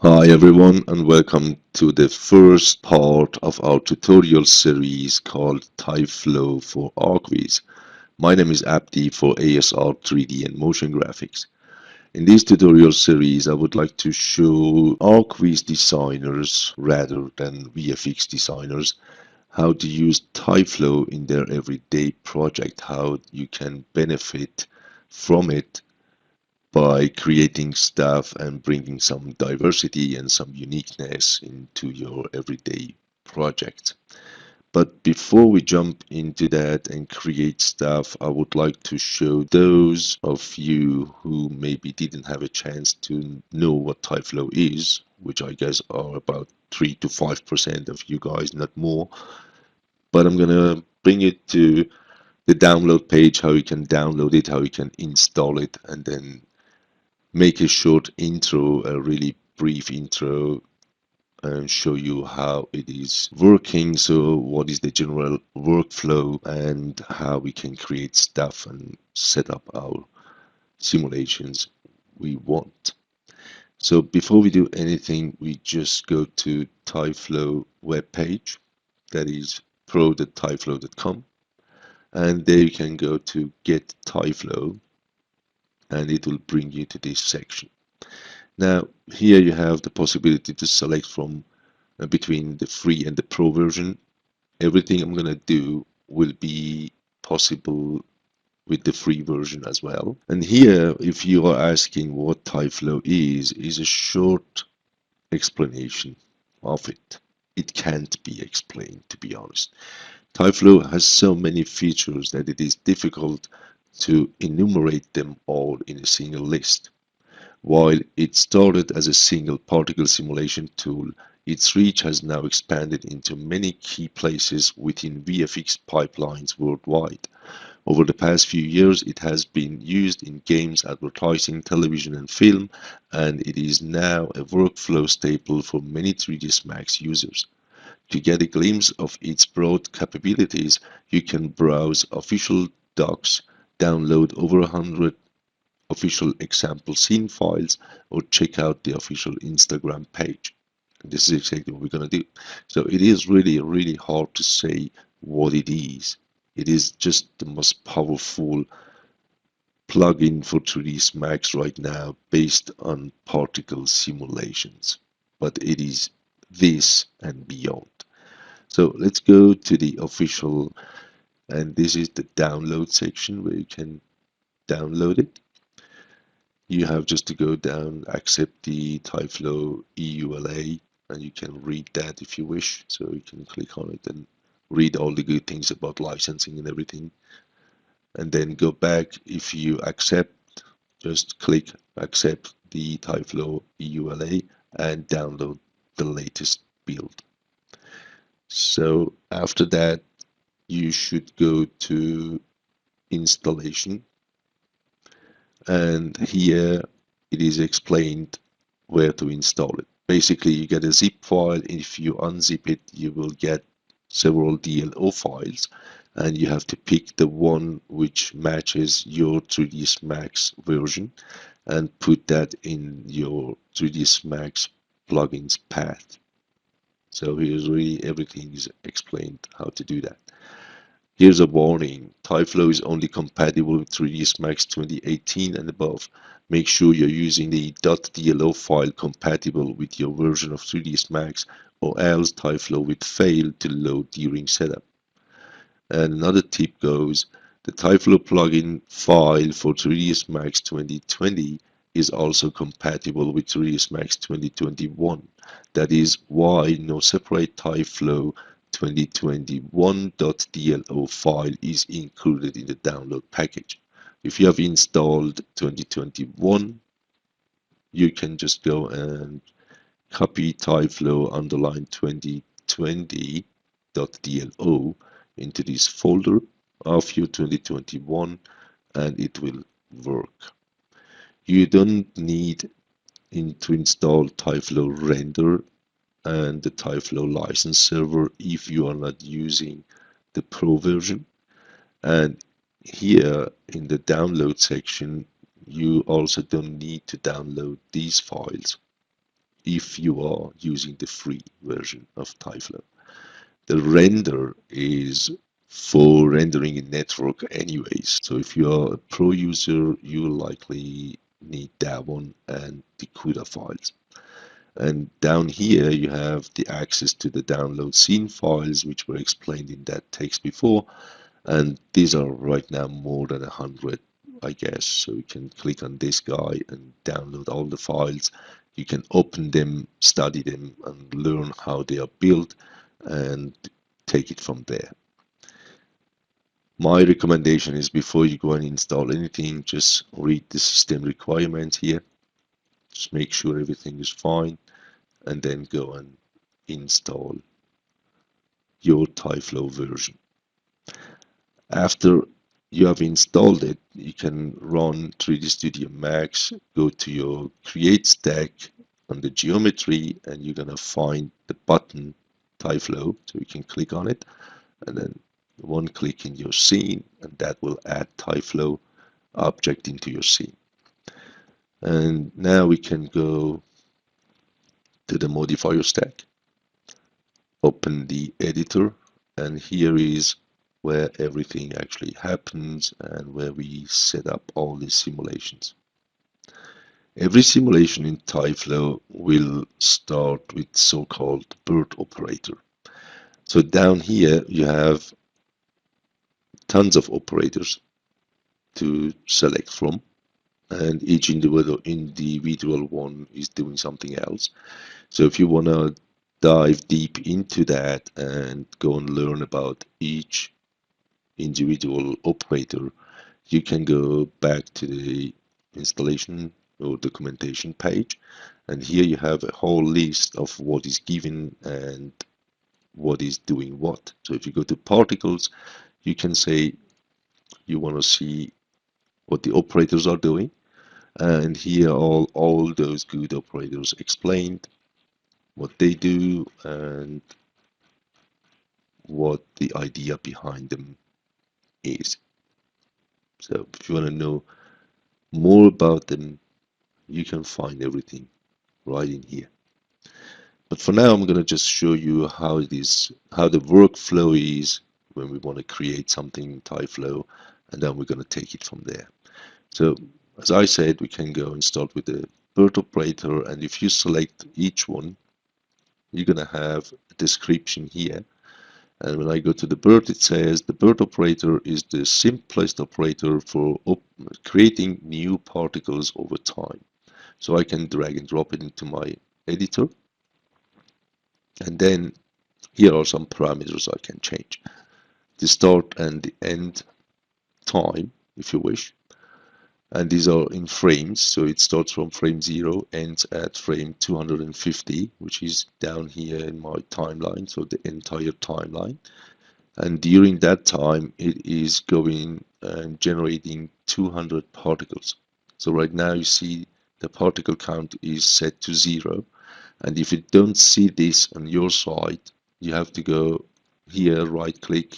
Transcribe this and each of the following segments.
Hi everyone and welcome to the first part of our tutorial series called TyFLOW for ArchViz. My name is Abdi for asART 3D and motion graphics. In this tutorial series I would like to show ArchViz designers rather than VFX designers how to use TyFLOW in their everyday project, how you can benefit from it by creating stuff and bringing some diversity and some uniqueness into your everyday project. But before we jump into that and create stuff, I would like to show those of you who maybe didn't have a chance to know what TyFLOW is, which I guess are about 3 to 5% of you guys, not more. But I'm gonna bring it to the download page, how you can download it, how you can install it, and then make a short intro, a really brief intro, and show you how it is working. So what is the general workflow and how we can create stuff and set up our simulations we want. So before we do anything, we just go to TyFLOW webpage, that is pro.tyflow.com, and there you can go to get TyFLOW and it will bring you to this section. Now, here you have the possibility to select from between the free and the pro version. Everything I'm going to do will be possible with the free version as well. And here, if you are asking what TyFLOW is a short explanation of it. It can't be explained, to be honest. TyFLOW has so many features that it is difficult to enumerate them all in a single list. While it started as a single particle simulation tool, its reach has now expanded into many key places within VFX pipelines worldwide. Over the past few years, it has been used in games, advertising, television, and film, and it is now a workflow staple for many 3ds Max users. To get a glimpse of its broad capabilities, you can browse official docs, download over 100 official example scene files, or check out the official Instagram page. This is exactly what we're going to do. So it is really hard to say what it is. It is just the most powerful plugin for 3ds Max right now based on particle simulations. But it is this and beyond. So let's go to the official, and this is the download section where you can download it. You have just to go down, accept the TyFLOW EULA, and you can read that if you wish. So you can click on it and read all the good things about licensing and everything. And then go back. If you accept, just click accept the TyFLOW EULA and download the latest build. So after that, you should go to installation, and here it is explained where to install it. Basically, you get a zip file. If you unzip it, you will get several DLO files, and you have to pick the one which matches your 3ds Max version and put that in your 3ds Max plugins path. So here's really everything is explained how to do that. Here's a warning. TyFLOW is only compatible with 3ds Max 2018 and above. Make sure you're using the .dlo file compatible with your version of 3ds Max, or else TyFLOW will fail to load during setup. And another tip goes, the TyFLOW plugin file for 3ds Max 2020 is also compatible with 3ds Max 2021. That is why no separate TyFLOW 2021.dlo file is included in the download package. If you have installed 2021, you can just go and copy TyFLOW underline 2020.dlo into this folder of your 2021 and it will work. You don't need to install TyFLOW render and the TyFLOW license server if you are not using the pro version. And here in the download section, you also don't need to download these files if you are using the free version of TyFLOW. The render is for rendering in network anyways. So if you are a pro user, you will likely need that one and the CUDA files. And down here you have the access to the download scene files, which were explained in that text before. And these are right now more than 100, I guess. So you can click on this guy and download all the files. You can open them, study them, and learn how they are built and take it from there. My recommendation is before you go and install anything, just read the system requirements here. Just make sure everything is fine and then go and install your TyFLOW version. After you have installed it, you can run 3D Studio Max, go to your Create stack on the geometry, and you're going to find the button TyFLOW, so you can click on it, and then one click in your scene, and that will add TyFLOW object into your scene. And now we can go to the modifier stack, open the editor, and here is where everything actually happens and where we set up all these simulations. Every simulation in TyFLOW will start with so-called BERT operator. So down here you have tons of operators to select from, and each individual one is doing something else. So if you want to dive deep into that and go and learn about each individual operator, you can go back to the installation or documentation page, and here you have a whole list of what is given and what is doing what. So if you go to particles, you can say you want to see what the operators are doing, and here all those good operators explained, what they do and what the idea behind them is. So if you want to know more about them, you can find everything right in here. But for now, I'm going to just show you how the workflow is when we want to create something in TyFLOW, and then we're going to take it from there. So as I said, we can go and start with the BERT operator, and if you select each one, you're going to have a description here. And when I go to the BERT, it says the BERT operator is the simplest operator for creating new particles over time. So I can drag and drop it into my editor. And then here are some parameters I can change. The start and the end time, if you wish. And these are in frames, so it starts from frame 0, ends at frame 250, which is down here in my timeline, so the entire timeline. And during that time, it is going and generating 200 particles. So right now you see the particle count is set to 0. And if you don't see this on your side, you have to go here, right click,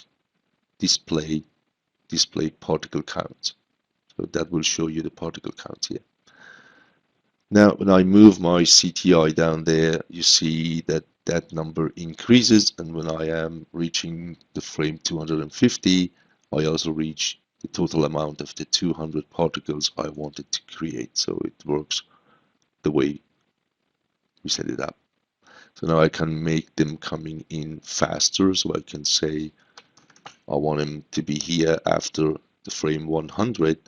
display particle count. So that will show you the particle count here. Now, when I move my CTI down there, you see that that number increases. And when I am reaching the frame 250, I also reach the total amount of the 200 particles I wanted to create. So it works the way we set it up. So now I can make them coming in faster. So I can say I want them to be here after the frame 100.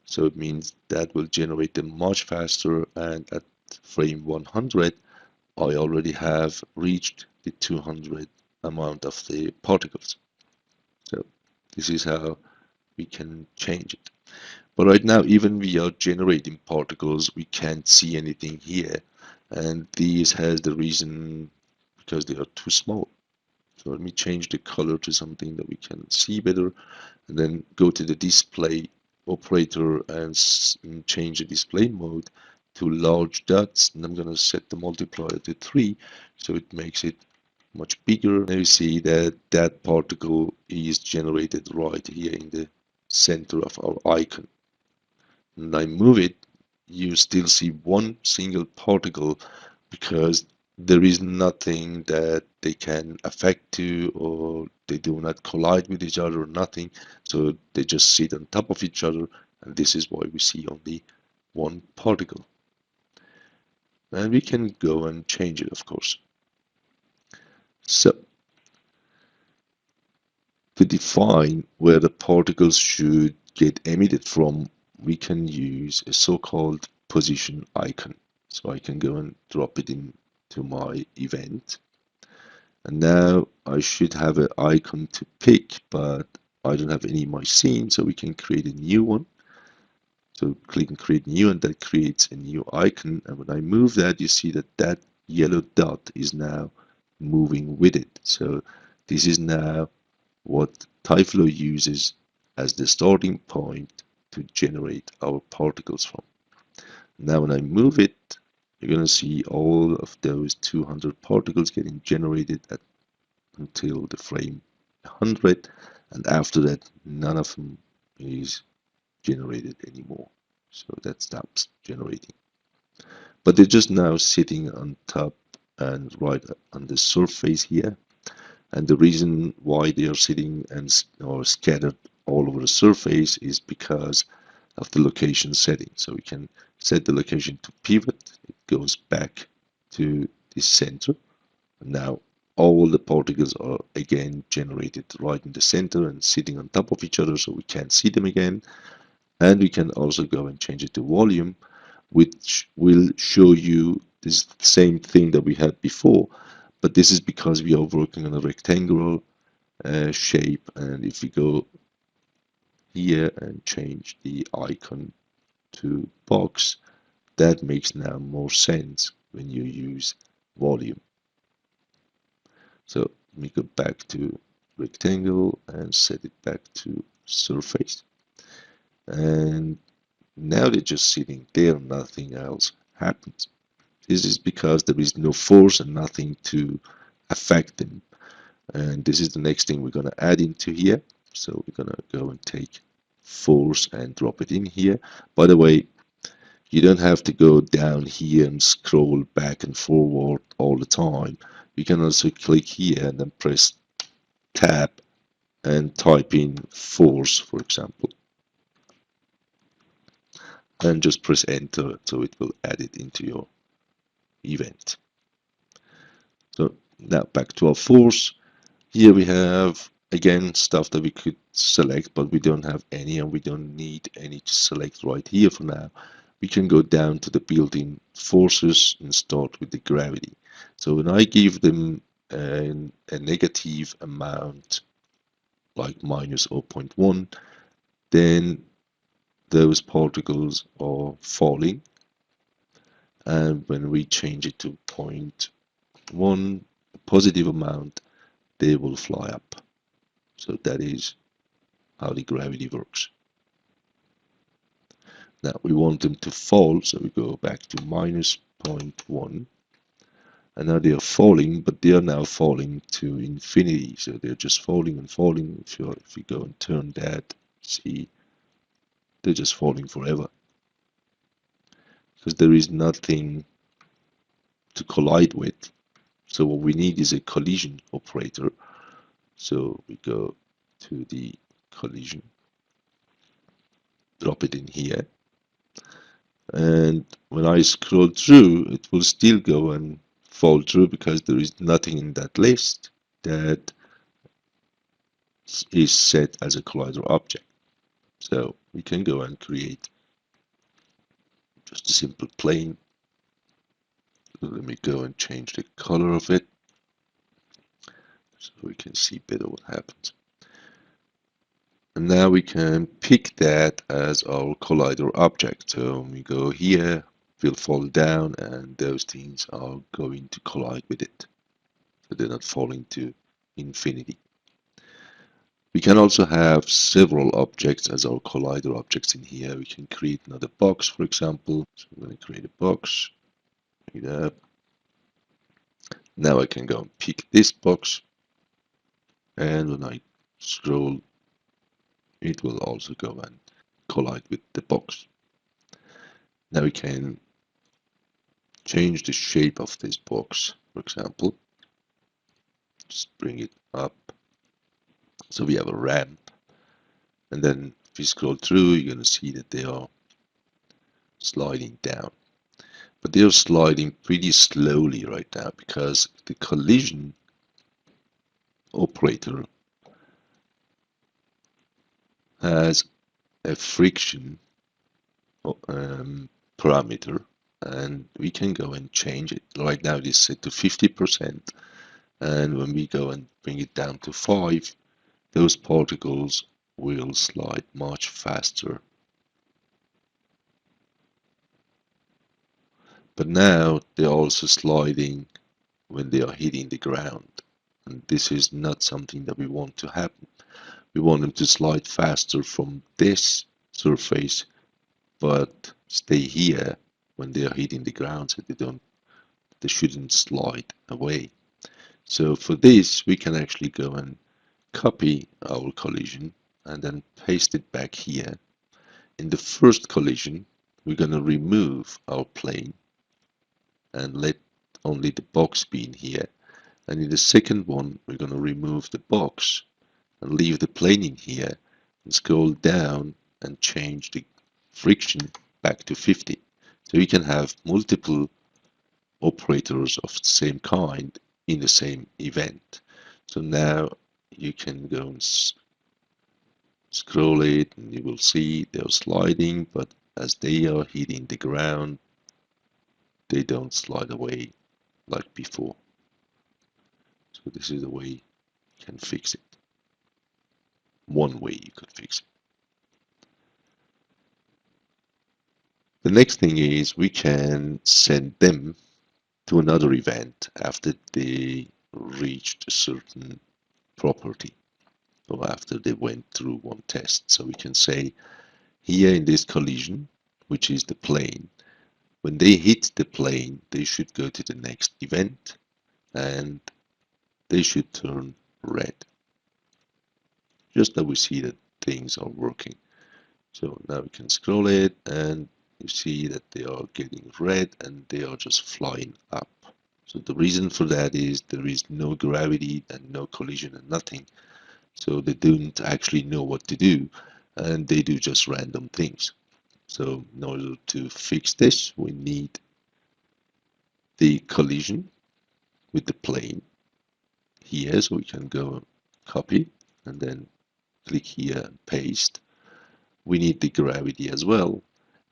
So it means that will generate them much faster. And at frame 100, I already have reached the 200 amount of the particles. So this is how we can change it. But right now, even we are generating particles, we can't see anything here. And this has the reason because they are too small. So let me change the color to something that we can see better, and then go to the display operator and change the display mode to large dots. And I'm going to set the multiplier to 3, so it makes it much bigger. Now you see that that particle is generated right here in the center of our icon. And I move it, you still see one single particle, because there is nothing that they can affect to, or they do not collide with each other or nothing. So they just sit on top of each other, and this is why we see only one particle. And we can go and change it, of course. So to define where the particles should get emitted from, we can use a so-called position icon. So I can go and drop it into my event. And now I should have an icon to pick, but I don't have any in my scene, so we can create a new one. So click and create new, and that creates a new icon. And when I move that, you see that that yellow dot is now moving with it. So this is now what TyFLOW uses as the starting point to generate our particles from. Now when I move it, you're going to see all of those 200 particles getting generated until the frame 100, and after that none of them is generated anymore. So that stops generating. But they're just now sitting on top and right on the surface here. And the reason why they are sitting and or scattered all over the surface is because of the location setting. So we can set the location to pivot. It goes back to the center. Now all the particles are again generated right in the center and sitting on top of each other, so we can't see them again. And we can also go and change it to volume, which will show you this same thing that we had before, but this is because we are working on a rectangular shape. And if we go here and change the icon to box, that makes now more sense when you use volume. So let me go back to rectangle and set it back to surface. And now they're just sitting there, nothing else happens. This is because there is no force and nothing to affect them. And this is the next thing we're going to add into here. So we're going to go and take force and drop it in here. By the way, you don't have to go down here and scroll back and forward all the time. You can also click here and then press tab and type in force, for example, and just press enter, so it will add it into your event. So now back to our force. Here we have again stuff that we could select, but we don't have any, and we don't need any to select right here for now. We can go down to the built-in forces and start with the gravity. So when I give them a negative amount like minus 0.1, then those particles are falling, and when we change it to 0.1, a positive amount, they will fly up. So that is how the gravity works. Now we want them to fall, so we go back to minus 0.1, and now they are falling, but they are now falling to infinity, so they're just falling and falling. If we go and turn that, see, they're just falling forever, because there is nothing to collide with. So what we need is a collision operator. So we go to the collision, drop it in here, and when I scroll through, it will still go and fall through because there is nothing in that list that is set as a collider object. So we can go and create just a simple plane. Let me go and change the color of it so we can see better what happens. And now we can pick that as our collider object. So we go here, will fall down, and those things are going to collide with it. So they're not falling to infinity. We can also have several objects as our collider objects in here. We can create another box, for example. So I'm going to create a box. Like that. Now I can go and pick this box, and when I scroll, it will also go and collide with the box. Now we can change the shape of this box, for example. Just bring it up. So we have a ramp. And then if you scroll through, you're going to see that they are sliding down. But they are sliding pretty slowly right now because the collision operator has a friction parameter, and we can go and change it. Right now it is set to 50%, and when we go and bring it down to 5, those particles will slide much faster. But now they're also sliding when they are hitting the ground, and this is not something that we want to happen. We want them to slide faster from this surface, but stay here when they are hitting the ground, so they shouldn't slide away. So for this, we can actually go and copy our collision and then paste it back here. In the first collision, we're going to remove our plane and let only the box be in here. And in the second one, we're going to remove the box and leave the plane in here and scroll down and change the friction back to 50. So you can have multiple operators of the same kind in the same event. So now you can go and scroll it and you will see they're sliding, but as they are hitting the ground, they don't slide away like before. So this is the way you can fix it. One way you could fix it. The next thing is we can send them to another event after they reached a certain property or after they went through one test. So we can say here in this collision, which is the plane, when they hit the plane, they should go to the next event and they should turn red. Just that we see that things are working. So now we can scroll it and you see that they are getting red and they are just flying up. So the reason for that is there is no gravity and no collision and nothing. So they don't actually know what to do and they do just random things. So in order to fix this, we need the collision with the plane here. So we can go copy and then click here and paste. We need the gravity as well.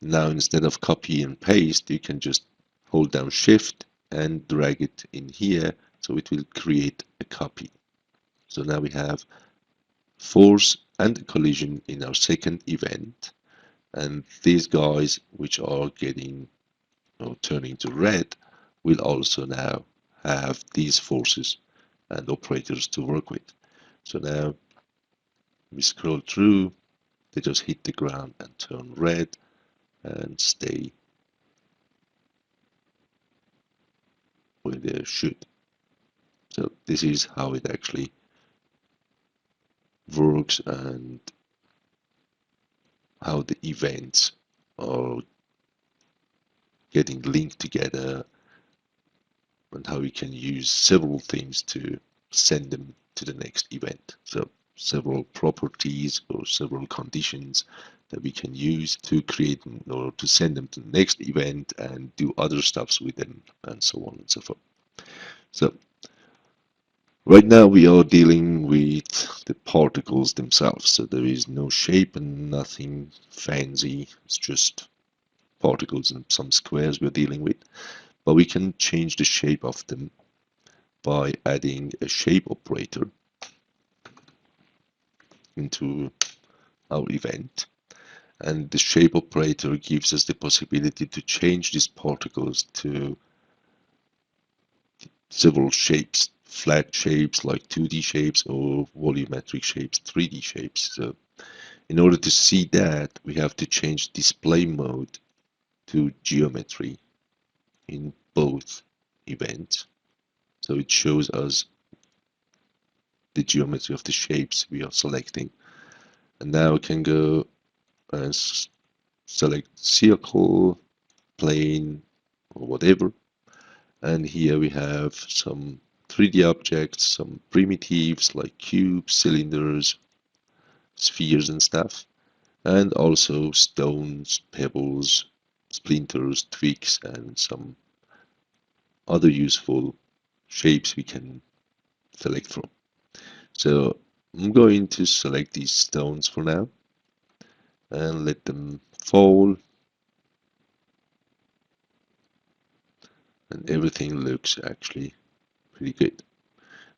Now instead of copy and paste, you can just hold down shift and drag it in here, so it will create a copy. So now we have force and collision in our second event, and these guys which are getting or turning to red will also now have these forces and operators to work with. So now we scroll through, they just hit the ground and turn red and stay where they should. So this is how it actually works and how the events are getting linked together and how we can use several things to send them to the next event. So several properties or several conditions that we can use to create or to send them to the next event and do other stuffs with them and so on and so forth. So right now we are dealing with the particles themselves, so there is no shape and nothing fancy, it's just particles and some squares we're dealing with. But we can change the shape of them by adding a shape operator into our event. And the shape operator gives us the possibility to change these particles to several shapes, flat shapes like 2D shapes or volumetric shapes, 3D shapes. So in order to see that, we have to change display mode to geometry in both events. So it shows us the geometry of the shapes we are selecting. And now we can go and select circle, plane, or whatever. And here we have some 3D objects, some primitives like cubes, cylinders, spheres and stuff, and also stones, pebbles, splinters, twigs, and some other useful shapes we can select from. So I'm going to select these stones for now and let them fall, and everything looks actually pretty good.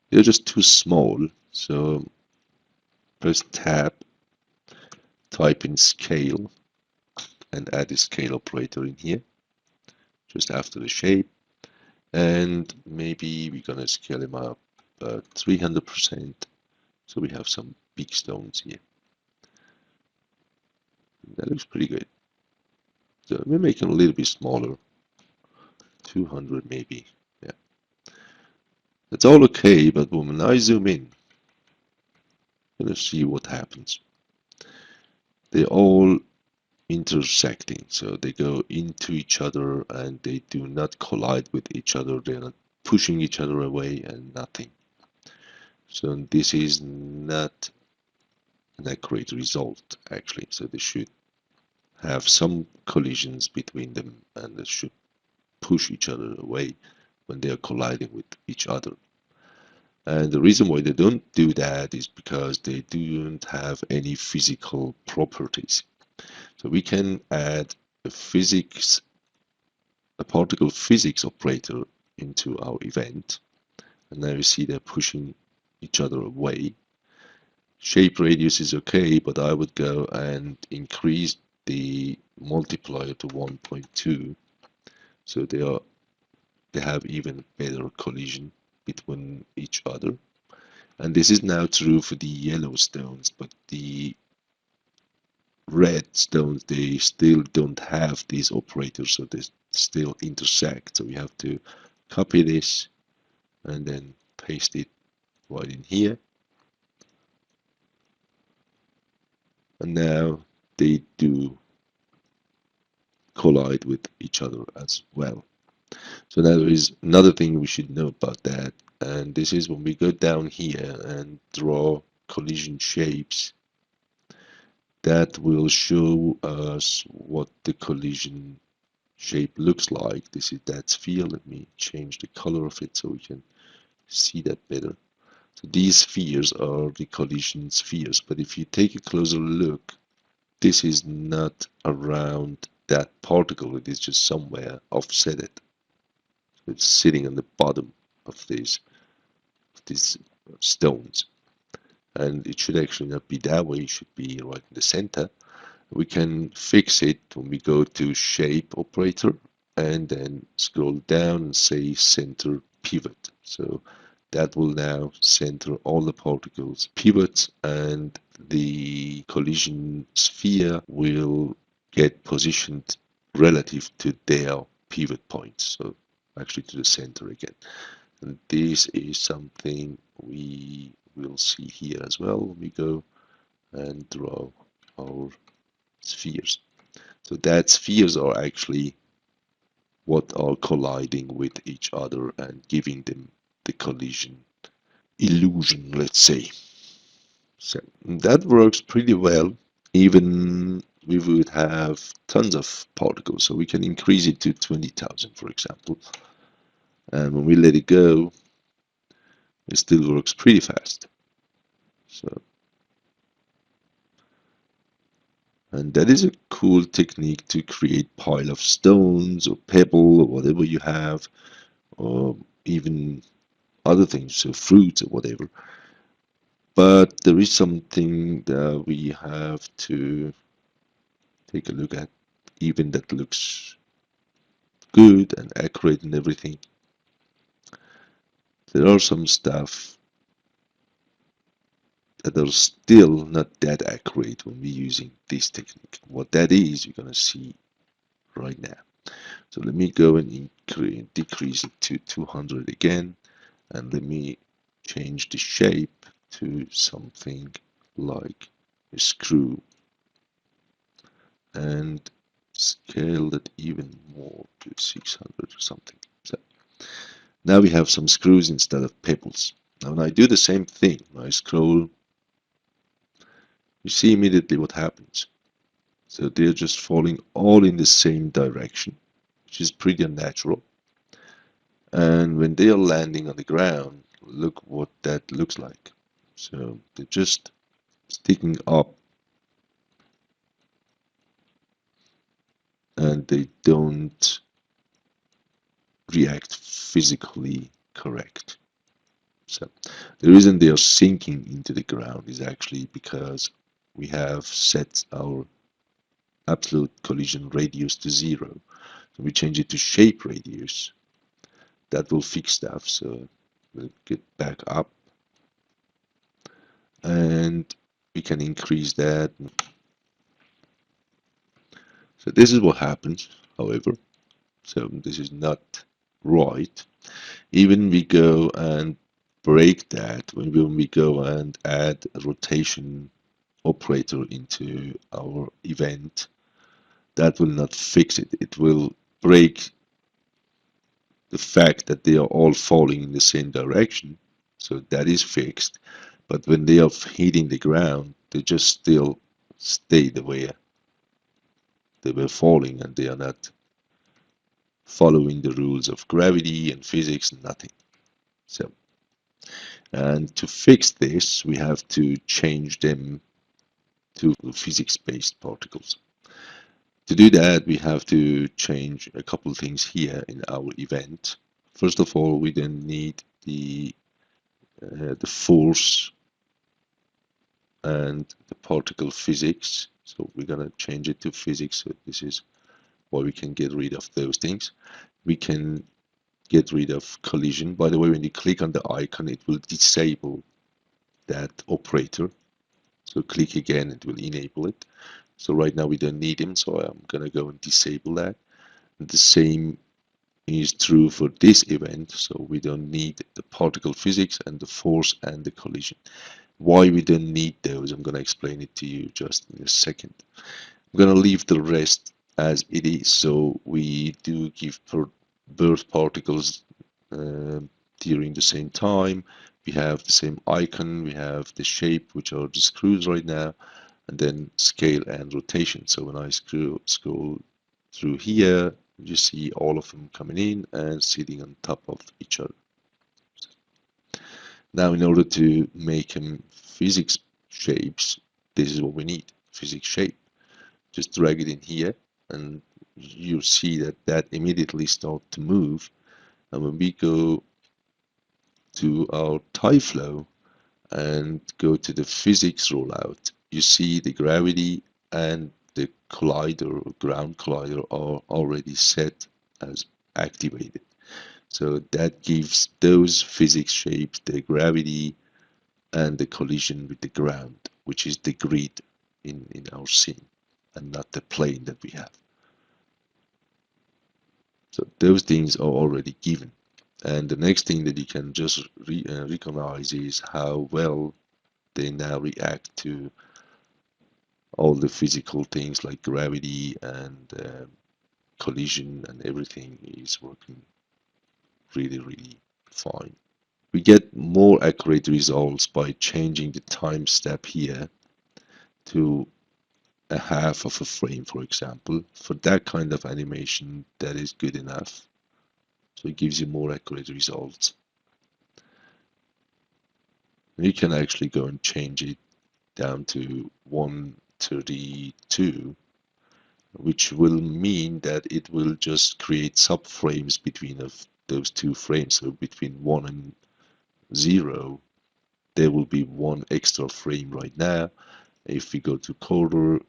They're just too small, so press tab, type in scale, and add the scale operator in here just after the shape, and maybe we're gonna scale them up 300%, so we have some big stones here. That looks pretty good. So we're making a little bit smaller, 200 maybe. Yeah, that's all okay, but when I zoom in, I'm gonna see what happens. They all intersecting, so they go into each other and they do not collide with each other. They're not pushing each other away and nothing. So this is not an accurate result actually. So they should have some collisions between them and they should push each other away when they are colliding with each other. And the reason why they don't do that is because they don't have any physical properties. So we can add a particle physics operator into our event, and now you see they're pushing each other away. Shape radius is okay, but I would go and increase the multiplier to 1.2, so they have even better collision between each other. And this is now true for the yellow stones, but the red stones, they still don't have these operators, so they still intersect. So we have to copy this and then paste it right in here. And now they do collide with each other as well. So now there is another thing we should know about that, and this is when we go down here and draw collision shapes, that will show us what the collision shape looks like. This is that sphere. Let me change the color of it so we can see that better. So these spheres are the collision spheres, but if you take a closer look, this is not around that particle, it is just somewhere offset. So it's sitting on the bottom of these stones. And it should actually not be that way, it should be right in the center. We can fix it when we go to shape operator and then scroll down and say center pivot. So that will now center all the particles pivot, and the collision sphere will get positioned relative to their pivot points, so actually to the center again. And this is something we will see here as well when we go and draw our spheres. So that spheres are actually what are colliding with each other and giving them the collision illusion, let's say. So that works pretty well. Even we would have tons of particles, so we can increase it to 20,000, for example. And when we let it go, it still works pretty fast. So, and that is a cool technique to create pile of stones or pebble or whatever you have, or even other things, so fruits or whatever. But there is something that we have to take a look at, even that looks good and accurate and everything. There are some stuff that are still not that accurate when we're using this technique. What that is, you're going to see right now. So let me go and decrease it to 200 again, and let me change the shape to something like a screw and scale that even more to 600 or something. So Now we have some screws instead of pebbles. Now when I do the same thing, when I scroll, you see immediately what happens. So they're just falling all in the same direction, which is pretty unnatural. And when they are landing on the ground, look what that looks like. So they're just sticking up and they don't react physically correct. So the reason they are sinking into the ground is actually because we have set our absolute collision radius to 0. So we change it to shape radius. That will fix stuff. So we'll get back up and we can increase that. So this is what happens, however. So this is not right. Even we go and break that, when we go and add a rotation operator into our event, that will not fix it. It will break the fact that they are all falling in the same direction. So that is fixed. But when they are hitting the ground, they just still stay the way they were falling, and they are not following the rules of gravity and physics, nothing. So, and to fix this, we have to change them to physics-based particles. To do that, we have to change a couple of things here in our event. First of all, we then need the force and the particle physics. So we're gonna change it to physics. So this is why we can get rid of those things. We can get rid of collision. By the way, when you click on the icon, it will disable that operator. So click again, it will enable it. So right now we don't need him, so I'm gonna go and disable that. And the same is true for this event, so we don't need the particle physics and the force and the collision. Why we don't need those, I'm gonna explain it to you just in a second. I'm gonna leave the rest as it is, so we do give birth particles during the same time. We have the same icon, we have the shape, which are the screws right now, and then scale and rotation. So when I scroll through here, you see all of them coming in and sitting on top of each other. Now, in order to make them physics shapes, this is what we need, physics shape. Just drag it in here and you see that that immediately start to move. And when we go to our TyFLOW and go to the physics rollout, you see the gravity and the collider or ground collider are already set as activated. So that gives those physics shapes the gravity and the collision with the ground, which is the grid in our scene and not the plane that we have. So those things are already given. And the next thing that you can just recognize is how well they now react to all the physical things like gravity and collision, and everything is working really, really fine. We get more accurate results by changing the time step here to a half of a frame, for example. For that kind of animation, that is good enough. So it gives you more accurate results. You can actually go and change it down to 132, which will mean that it will just create subframes between those two frames. So between 1 and 0, there will be one extra frame right now. If we go to quarter,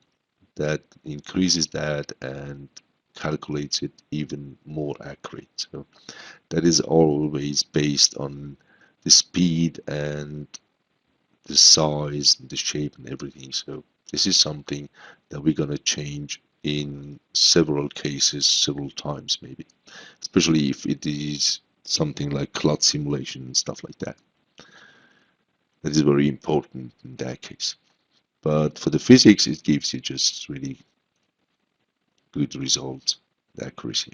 that increases that and calculates it even more accurate. So that is always based on the speed and the size, the shape and everything. So this is something that we're going to change in several cases, several times maybe, especially if it is something like cloud simulation and stuff like that. That is very important in that case. But for the physics, it gives you just really good results, the accuracy.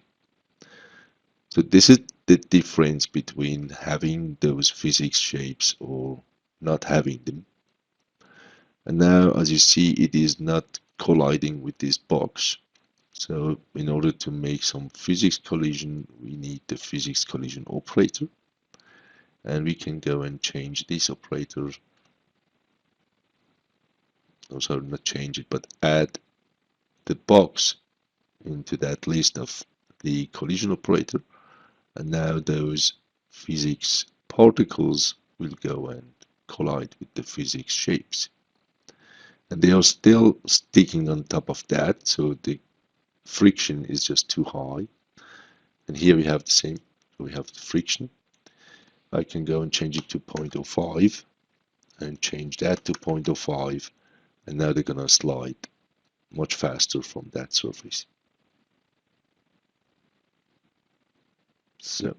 So this is the difference between having those physics shapes or not having them. And now, as you see, it is not colliding with this box. So in order to make some physics collision, we need the physics collision operator. And we can go and change this operator. Oh, sorry, not change it, but add the box into that list of the collision operator. And now those physics particles will go and collide with the physics shapes. And they are still sticking on top of that, so the friction is just too high. And here we have the same, we have the friction. I can go and change it to 0.05 and change that to 0.05, and now they're gonna slide much faster from that surface. So,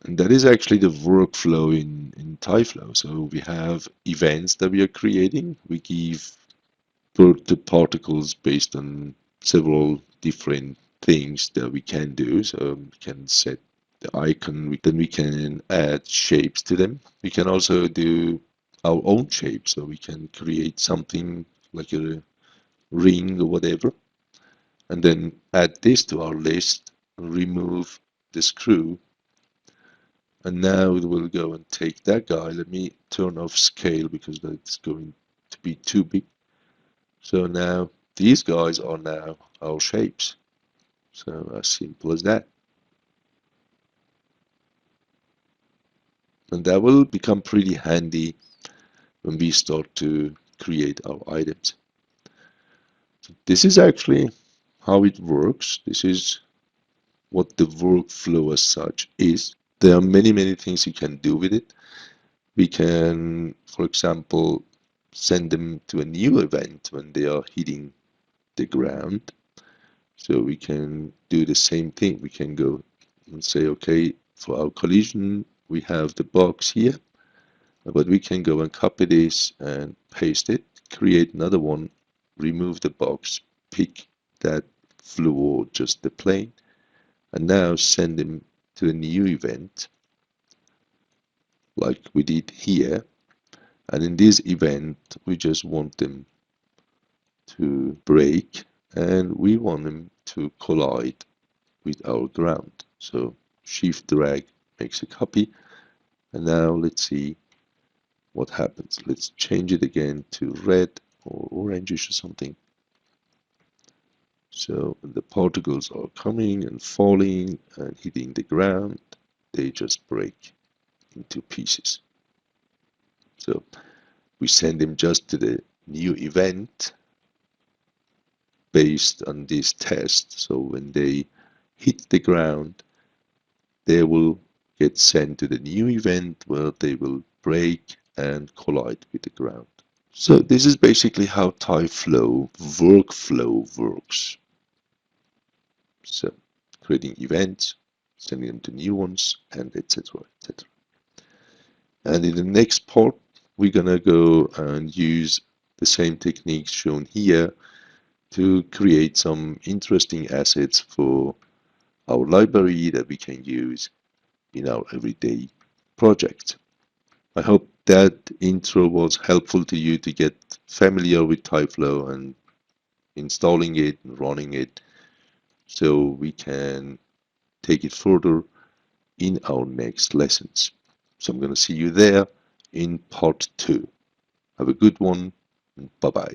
and that is actually the workflow in TyFLOW. So we have events that we are creating. We give the particles based on several different things that we can do. So we can set the icon, then we can add shapes to them. We can also do our own shape, so we can create something like a ring or whatever, and then add this to our list, remove the screw, and now it will go and take that guy. Let me turn off scale because that's going to be too big. So now these guys are now our shapes. So as simple as that. And that will become pretty handy when we start to create our items. So this is actually how it works. This is what the workflow as such is. There are many things you can do with it. We can, for example, send them to a new event when they are hitting the ground. So we can do the same thing. We can go and say, okay, for our collision, we have the box here, but we can go and copy this and paste it, create another one, remove the box, pick that fluor, just the plane, and now send them to a new event like we did here. And in this event, we just want them to break and we want them to collide with our ground. So shift drag makes a copy. And now let's see what happens. Let's change it again to red or orangish or something. So the particles are coming and falling and hitting the ground. They just break into pieces. So we send them just to the new event based on this test. So when they hit the ground, they will get sent to the new event where they will break and collide with the ground. So this is basically how TyFLOW workflow works. So creating events, sending them to new ones, and etc. etc. And in the next part, we're gonna go and use the same techniques shown here to create some interesting assets for our library that we can use in our everyday project. I hope that intro was helpful to you to get familiar with TyFLOW and installing it and running it so we can take it further in our next lessons. So I'm going to see you there in part 2. Have a good one, and bye-bye.